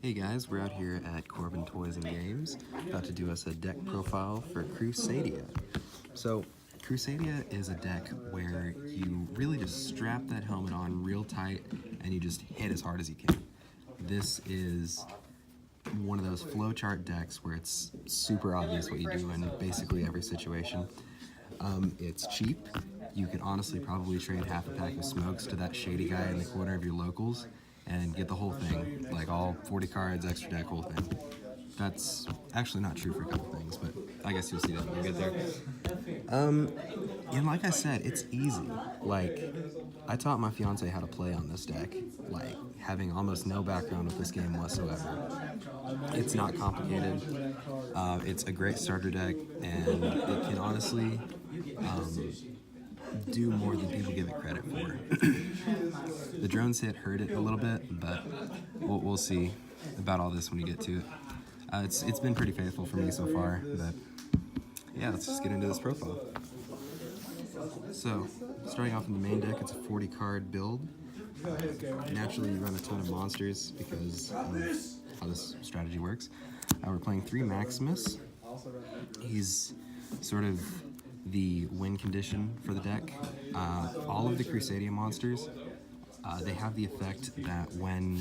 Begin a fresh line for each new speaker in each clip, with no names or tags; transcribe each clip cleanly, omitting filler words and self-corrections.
Hey guys, we're out here at Corbin Toys Games, about to do us a deck profile for Crusadia. So, Crusadia is a deck where you really just strap that helmet on real tight and you just hit as hard as you can. This is one of those flowchart decks where it's super obvious what you do in basically every situation. It's cheap. You could honestly probably trade half a pack of smokes to that shady guy in the corner of your locals and get the whole thing, like all 40 cards, extra deck, whole thing. That's actually not true for a couple things, but I guess you'll see that when we get there. And like I said, it's easy. Like, I taught my fiance how to play on this deck, like having almost no background with this game whatsoever. It's not complicated. It's a great starter deck, and it can honestly do more than people give it credit for. The drones hit hurt it a little bit, but we'll see about all this when we get to it. It's been pretty faithful for me so far, but yeah, let's just get into this profile. So, starting off in the main deck, it's a 40 card build. Naturally, you run a ton of monsters because of how this strategy works. We're playing 3 Maximus. He's sort of the win condition for the deck. All of the Crusadia monsters, they have the effect that when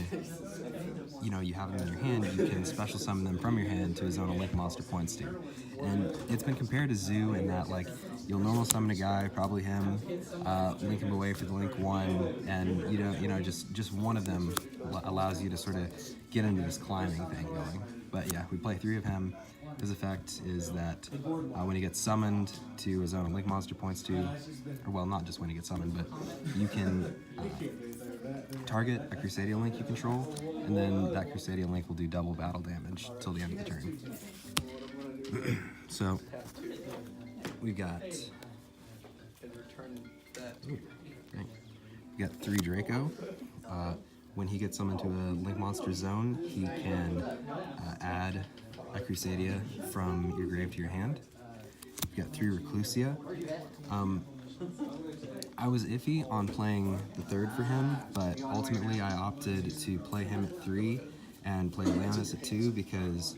you have them in your hand, you can special summon them from your hand to a zone a link monster points to. And it's been compared to Zoo in that, like, you'll normal summon a guy, probably him, link him away for the link 1, and just one of them allows you to sort of get into this climbing thing going. But yeah, we play 3 of him. His effect is that when he gets summoned to a zone a link monster points to, or well, not just when he gets summoned, but you can target a Crusadia link you control, and then that Crusadia link will do double battle damage till the end of the turn. So, we've got 3 Draco. When he gets summoned to a link monster zone, he can add a Crusadia from your grave to your hand. You've got 3 Reclusia. I was iffy on playing the 3rd for him, but ultimately I opted to play him at 3 and play Leonis at 2 because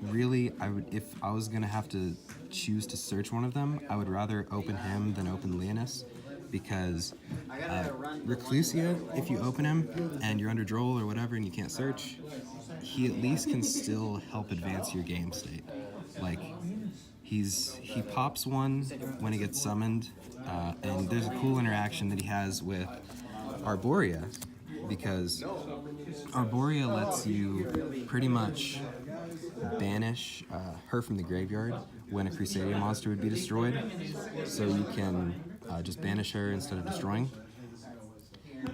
really, if I was gonna have to choose to search one of them, I would rather open him than open Leonis, because Reclusia, if you open him and you're under Droll or whatever and you can't search, he at least can still help advance your game state. Like, he pops one when he gets summoned, and there's a cool interaction that he has with Arborea, because Arborea lets you pretty much banish her from the graveyard when a Crusadia monster would be destroyed, so you can just banish her instead of destroying.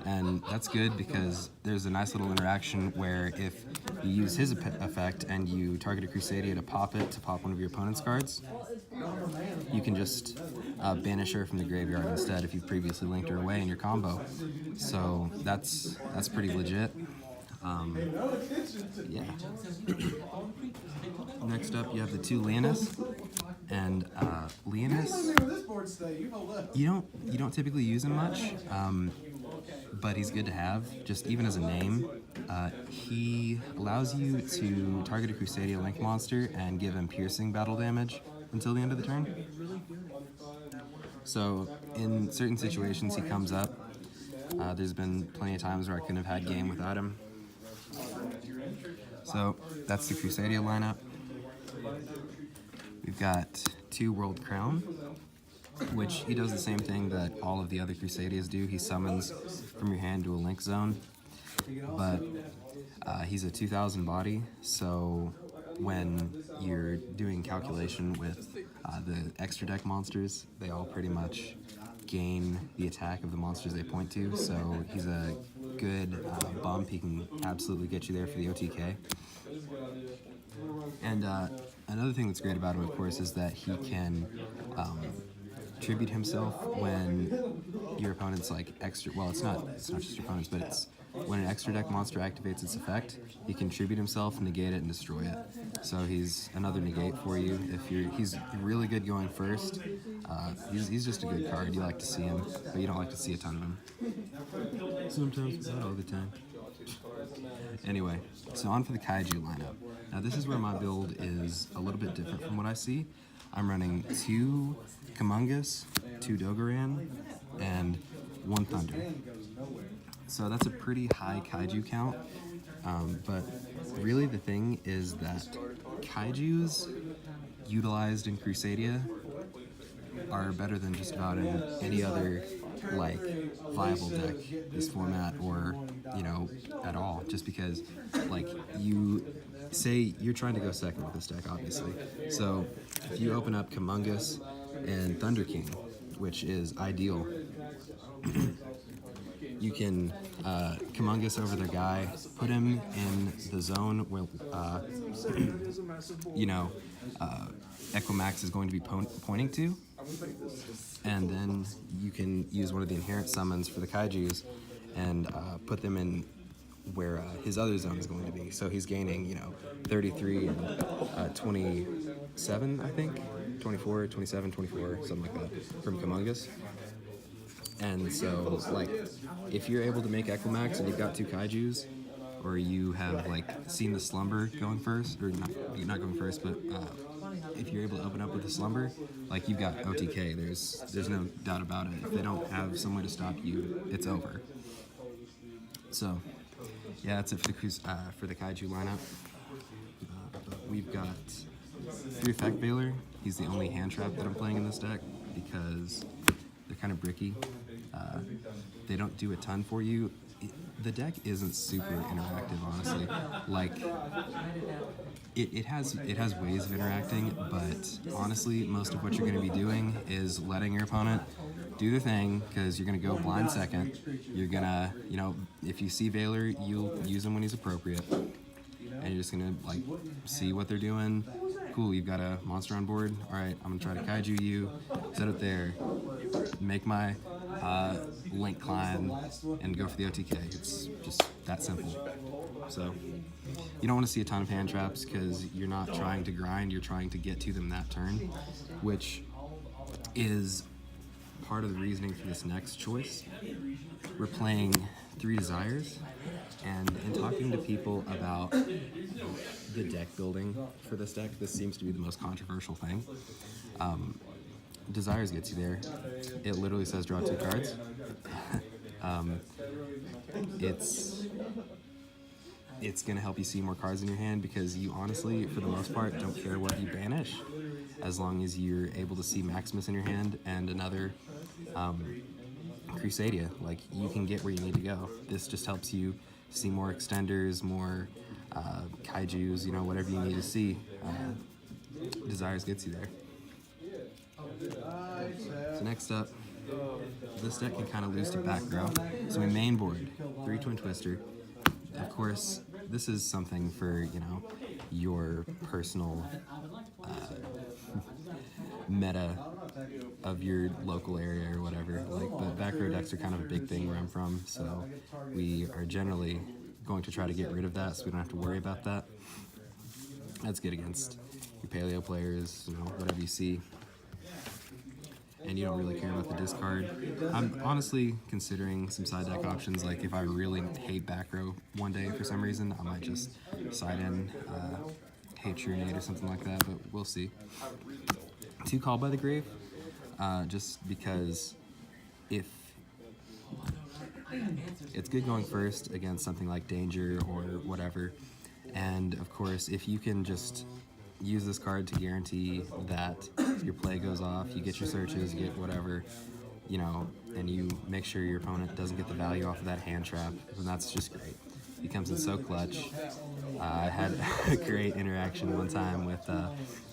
And that's good because there's a nice little interaction where if you use his effect and you target a Crusadia to pop one of your opponent's cards, you can just banish her from the graveyard instead if you've previously linked her away in your combo. So that's pretty legit. Yeah. Next up, you have the 2 Leonis, and Leonis, you don't typically use him much, but he's good to have, just even as a name. He allows you to target a Crusadia link monster and give him piercing battle damage until the end of the turn. So in certain situations he comes up. There's been plenty of times where I couldn't have had game without him. So that's the Crusadia lineup. We've got 2 World Crown, which he does the same thing that all of the other Crusadias do. He summons from your hand to a link zone, but he's a 2000 body, so when you're doing calculation with the extra deck monsters, they all pretty much gain the attack of the monsters they point to, so he's a good bump. He can absolutely get you there for the OTK. And another thing that's great about him, of course, is that he can tribute himself when your opponent's like extra. Well, it's not just your opponent's, but it's when an extra deck monster activates its effect, he can tribute himself, negate it, and destroy it. So he's another negate for you. He's really good going first. He's just a good card. You like to see him, but you don't like to see a ton of him. Sometimes, not all the time. Anyway, so on for the Kaiju lineup. Now this is where my build is a little bit different from what I see. I'm running 2 Kamungus, 2 Dogoran, and 1 Thunder. So that's a pretty high Kaiju count, but really the thing is that Kaijus utilized in Crusadia are better than just about in any other like viable deck this format, or you know, at all, just because like you say you're trying to go second with this deck, obviously. So if you open up Kamungus and Thunder King, which is ideal, you can Kamungus over their guy, put him in the zone where you know, Equimax is going to be pointing to, and then you can use one of the inherent summons for the Kaijus and put them in where his other zone is going to be. So he's gaining, you know, 33 and 27, I think, 24, 27, 24, something like that, from Kamungus. And so, like, if you're able to make Equimax and you've got 2 Kaijus, or you have, like, seen the Slumber going first, or not going first, but if you're able to open up with the Slumber, like, you've got OTK. There's no doubt about it. If they don't have someone to stop you, it's over. So, yeah, that's it for the Kaiju lineup. But we've got 3 Effect Veiler. He's the only hand trap that I'm playing in this deck because they're kind of bricky. They don't do a ton for you. The deck isn't super interactive, honestly. Like, it has ways of interacting, but honestly, most of what you're going to be doing is letting your opponent do their thing, because you're going to go blind second. You're going to, you know, if you see Veiler, you'll use him when he's appropriate. And you're just going to, like, see what they're doing. Cool, you've got a monster on board. Alright, I'm going to try to Kaiju you, set it there, make my link climb, and go for the OTK. It's just that simple. So, you don't want to see a ton of hand traps because you're not trying to grind, you're trying to get to them that turn, which is part of the reasoning for this next choice. We're playing 3 Desires, and in talking to people about the deck building for this deck, this seems to be the most controversial thing. Desires gets you there. It literally says draw 2 cards. It's going to help you see more cards in your hand because you honestly, for the most part, don't care what you banish, as long as you're able to see Maximus in your hand and another Crusadia. Like, you can get where you need to go. This just helps you see more extenders, more Kaijus, you know, whatever you need to see. Desires gets you there. So next up, this deck can kind of lose to back row. So we main board 3 Twin Twister. Of course, this is something for, you know, your personal meta of your local area or whatever. Like, but back row decks are kind of a big thing where I'm from, so we are generally going to try to get rid of that so we don't have to worry about that. That's good against your paleo players, you know, whatever you see. And you don't really care about the discard. I'm honestly considering some side deck options, like if I really hate back row one day for some reason, I might just side in Hate Trinade or something like that, but we'll see. 2 Call by the Grave, just because if it's good going first against something like Danger or whatever, and of course if you can just use this card to guarantee that your play goes off, you get your searches, you get whatever, you know, and you make sure your opponent doesn't get the value off of that hand trap, and that's just great. He comes in so clutch. I had a great interaction one time with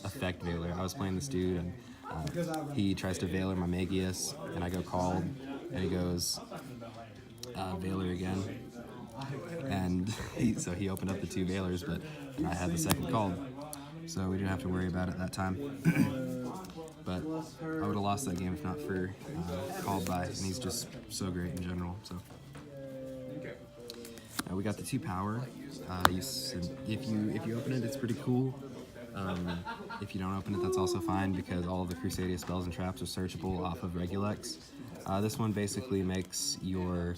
Effect Veiler. I was playing this dude, and he tries to Veiler my Magius, and I go called, and he goes Veiler again. And so he opened up the 2 Veilers, but I had the second called. So we didn't have to worry about it that time. But I would have lost that game if not for Called By, and he's just so great in general. So we got the 2 Power. If you open it, it's pretty cool. If you don't open it, that's also fine because all of the Crusadia spells and traps are searchable off of Regulex. This one basically makes your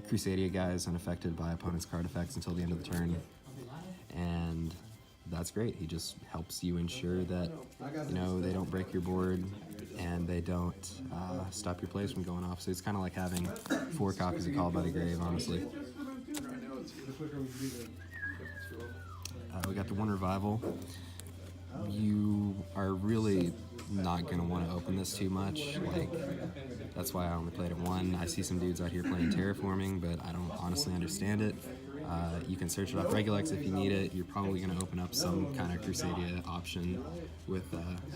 Crusadia guys unaffected by opponent's card effects until the end of the turn, and that's great. He just helps you ensure that, you know, they don't break your board and they don't stop your plays from going off. So it's kind of like having 4 copies of Call by the Grave, honestly. We got the 1 Revival. You are really not going to want to open this too much. Like, that's why I only played it 1. I see some dudes out here playing Terraforming, but I don't honestly understand it. You can search it off Regulex if you need it. You're probably going to open up some kind of Crusadia option with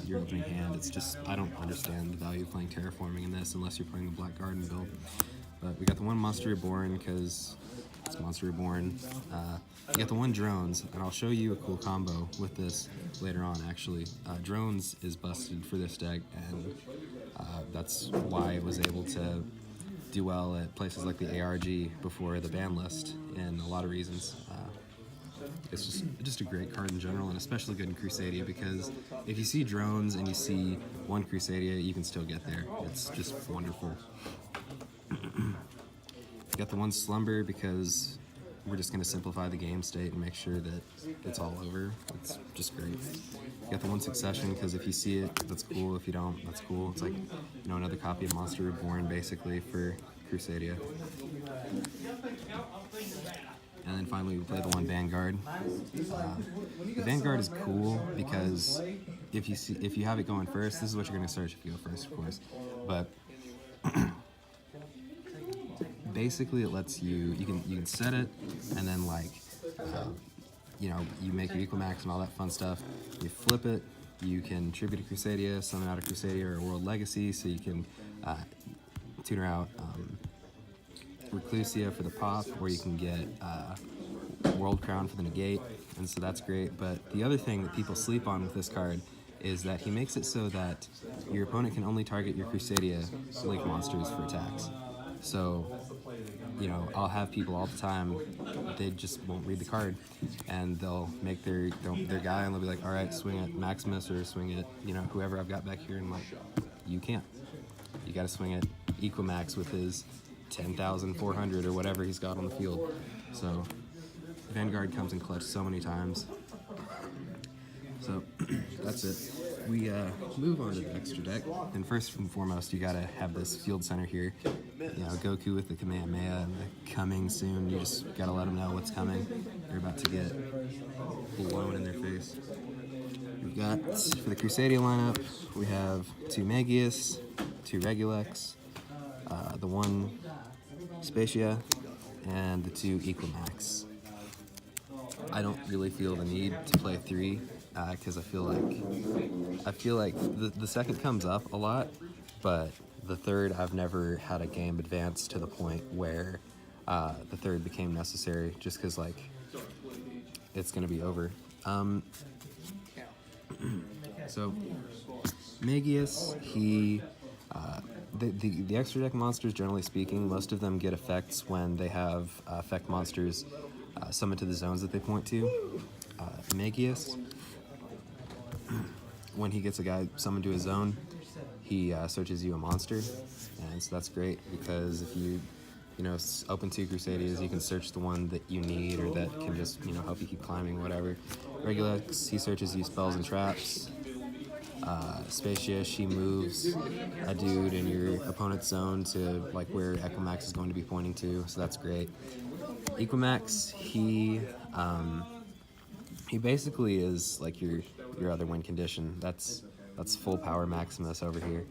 your opening hand. It's just, I don't understand the value of playing Terraforming in this unless you're playing the Black Garden build. But we got the 1 Monster Reborn because it's Monster Reborn. You got the 1 Drones, and I'll show you a cool combo with this later on, actually. Drones is busted for this deck, and that's why it was able to do well at places like the ARG before the ban list, and a lot of reasons. It's just a great card in general, and especially good in Crusadia, because if you see Drones and you see 1 Crusadia, you can still get there. It's just wonderful. Got the 1 Slumber because we're just going to simplify the game state and make sure that it's all over. It's just great. You got the 1 Succession because if you see it, that's cool. If you don't, that's cool. It's like, you know, another copy of Monster Reborn basically for Crusadia. And then finally we play the 1 Vanguard. The Vanguard is cool because if you have it going first, this is what you're going to search if you go first, of course. But basically it lets you can set it, and then like you know, you make your Equimax and all that fun stuff. You flip it, you can tribute to Crusadia, summon out a Crusadia or a World Legacy, so you can tuner out Reclusia for the pop, or you can get World Crown for the negate, and so that's great. But the other thing that people sleep on with this card is that he makes it so that your opponent can only target your Crusadia Link monsters for attacks. So, you know, I'll have people all the time, they just won't read the card, and they'll make their guy, and they'll be like, all right, swing at Maximus, or swing at, you know, whoever I've got back here, and I'm like, you can't. You gotta swing at Equimax with his 10,400 or whatever he's got on the field. So, Vanguard comes in clutch so many times. So, that's it. We move on to the extra deck, and first and foremost, you gotta have this field center here. You know, Goku with the Kamehameha and the coming soon. You just gotta let them know what's coming. They're about to get blown in their face. We've got, for the Crusadia lineup, we have 2 Magius, 2 Regulex, the 1 Spacia, and the 2 Equimax. I don't really feel the need to play 3. Because I feel like the second comes up a lot, but the third I've never had a game advance to the point where the third became necessary, just because like it's gonna be over. So Magius, he the extra deck monsters, generally speaking, most of them get effects when they have effect monsters summoned to the zones that they point to. Magius, when he gets a guy summoned to his zone, he searches you a monster, and so that's great because if you open 2 Crusadias, you can search the one that you need or that can just help you keep climbing, whatever. Regulex, he searches you spells and traps. Spacia, she moves a dude in your opponent's zone to like where Equimax is going to be pointing to, so that's great. Equimax, he basically is like your other win condition. That's full power Maximus over here.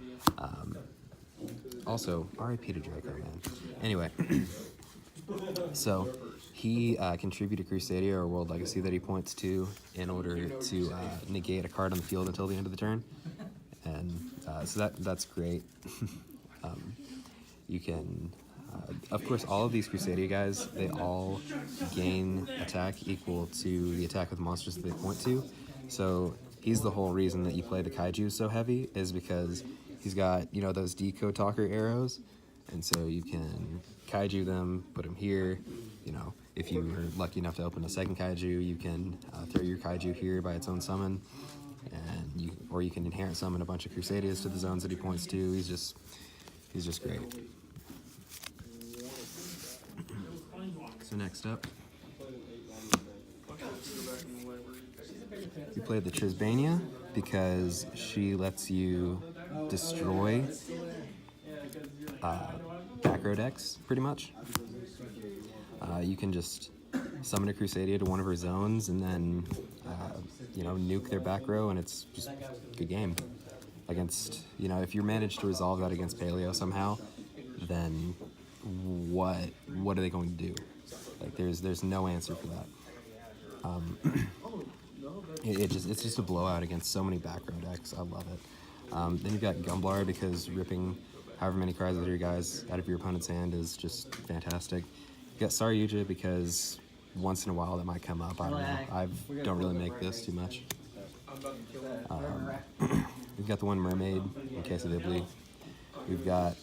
Also, RIP to Draco, man. Anyway, so he can tribute to Crusadia or World Legacy that he points to in order to negate a card on the field until the end of the turn, and so that's great. You can, of course, all of these Crusadia guys, they all gain attack equal to the attack with monsters that they point to. So he's the whole reason that you play the Kaiju so heavy, is because he's got, those Decode Talker arrows, and so you can Kaiju them, put them here. If you were lucky enough to open a second Kaiju, you can throw your Kaiju here by its own summon, and you can inherent summon a bunch of Crusadias to the zones that he points to. He's just great. next up, you played the Trisbania because she lets you destroy back row decks, pretty much. You can just summon a Crusadia to one of her zones and then, you know, nuke their back row, and it's just a good game. Against, you know, if you manage to resolve that against Paleo somehow, then what are they going to do? Like, there's no answer for that. It's just a blowout against so many back row decks. I love it. Then you've got Gumblar, because ripping however many cards out of your guys out of your opponent's hand is just fantastic. You got Saryuja, because once in a while that might come up. I don't know. I don't really make this too much. We've got the one Mermaid in case of Ibly. We've got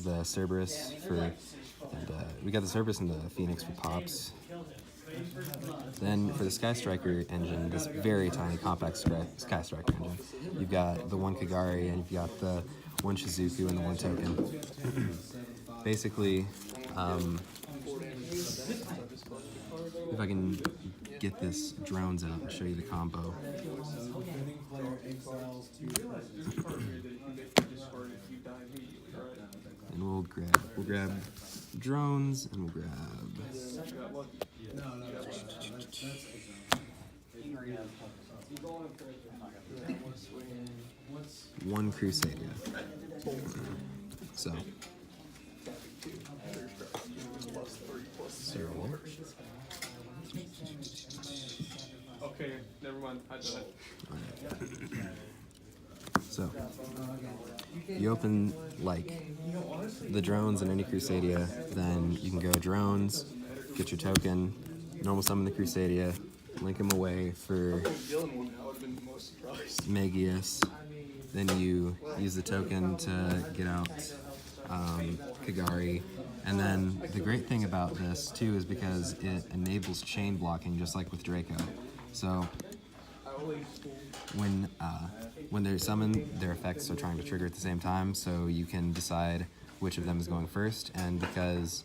the Cerberus we got the Cerberus and the Phoenix for pops. Then for the Sky Striker engine, this very tiny compact Sky Striker engine, you've got the one Kagari and you've got the one Shizuku and the one token. Basically, if I can get this drones out and show you the combo. And we'll grab drones and we'll grab one Crusadia. So
okay, never mind. I did it.
So you open like the drones in any Crusadia, then you can go drones, get your token, normal summon the Crusadia, link them away for Magius. Then you use the token to get out Kagari. And then the great thing about this too is because it enables chain blocking, just like with Draco. So when they're summoned, their effects are trying to trigger at the same time, so you can decide which of them is going first. And because,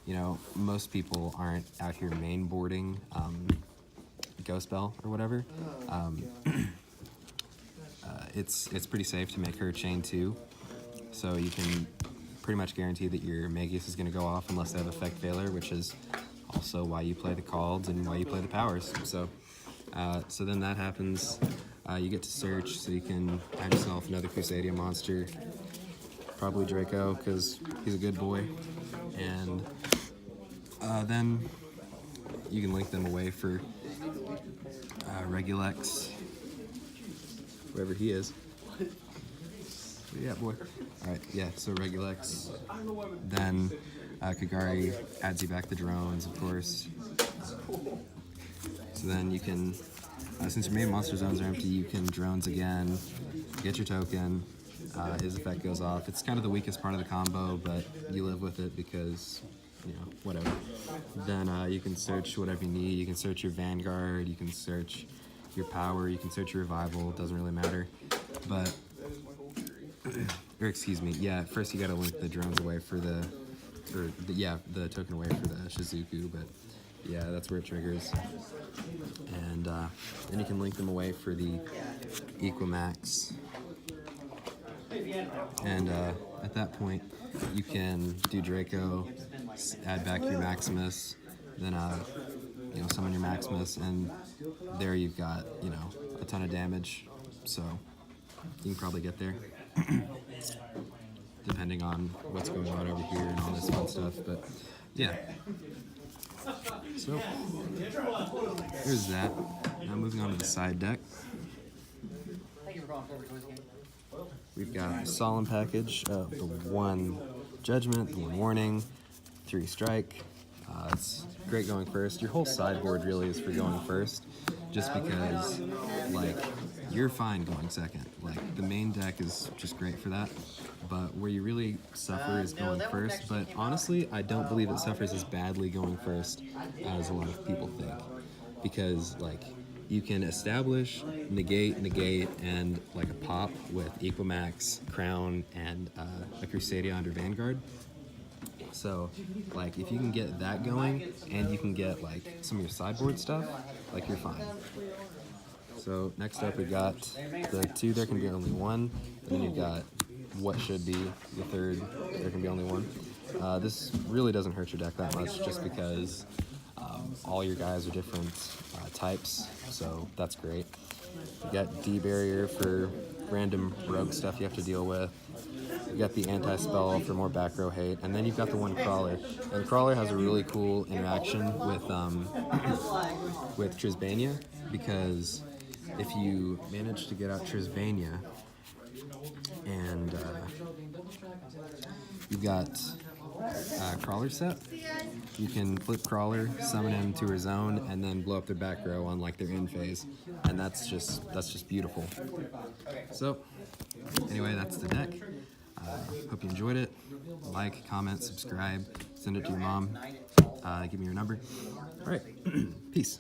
you know, most people aren't out here mainboarding Ghost Bell or whatever, it's pretty safe to make her chain 2, so you can pretty much guarantee that your Magius is going to go off unless they have effect failure, which is also why you play the Calds and why you play the powers. So so then that happens, you get to search, so you can add yourself another Crusadia monster, probably Draco, because he's a good boy, and then you can link them away for Regulex, wherever he is. Yeah, boy. Alright, yeah, so Regulex. Then Kagari adds you back the drones, of course. So then you can, since your main monster zones are empty, you can drones again, get your token, his effect goes off. It's kind of the weakest part of the combo, but you live with it because, you know, whatever. Then you can search whatever you need. You can search your Vanguard, you can search your power, you can search your revival, it doesn't really matter. But, or excuse me, yeah, first you gotta link the drones away for the token away for the Shizuku, but yeah, that's where it triggers. And then you can link them away for the Equimax. And at that point, you can do Draco, add back your Maximus, then you know, summon your Maximus, and there you've got, you know, a ton of damage. So you can probably get there, depending on what's going on over here and all this fun stuff. But yeah. So there's that. Now moving on to the side deck. We've got a solemn package of the one Judgment, the one Warning, 3 Strike. It's great going first. Your whole sideboard really is for going first, just because, like, you're fine going second. Like, the main deck is just great for that, but where you really suffer is going first. But honestly, I don't believe it suffers as badly going first as a lot of people think, because, like, you can establish, negate, and like a pop with Equimax, Crown, and a Crusadia under Vanguard. So, like, if you can get that going, and you can get, like, some of your sideboard stuff, like, you're fine. So, next up we got the 2 there can be only 1, and then you've got what should be the 3rd there can be only 1. This really doesn't hurt your deck that much, just because all your guys are different types, so that's great. You got D-barrier for random rogue stuff you have to deal with. You got the anti-spell for more back row hate, and then you've got the 1 crawler. And crawler has a really cool interaction with with Trisbania, because if you manage to get out Trisbania and you've got crawler set, you can flip crawler, summon him to her zone, and then blow up their back row on like their end phase, and that's just beautiful. So anyway, that's the deck. Hope you enjoyed it. Like, comment, subscribe, send it to your mom. Give me your number. All right, peace.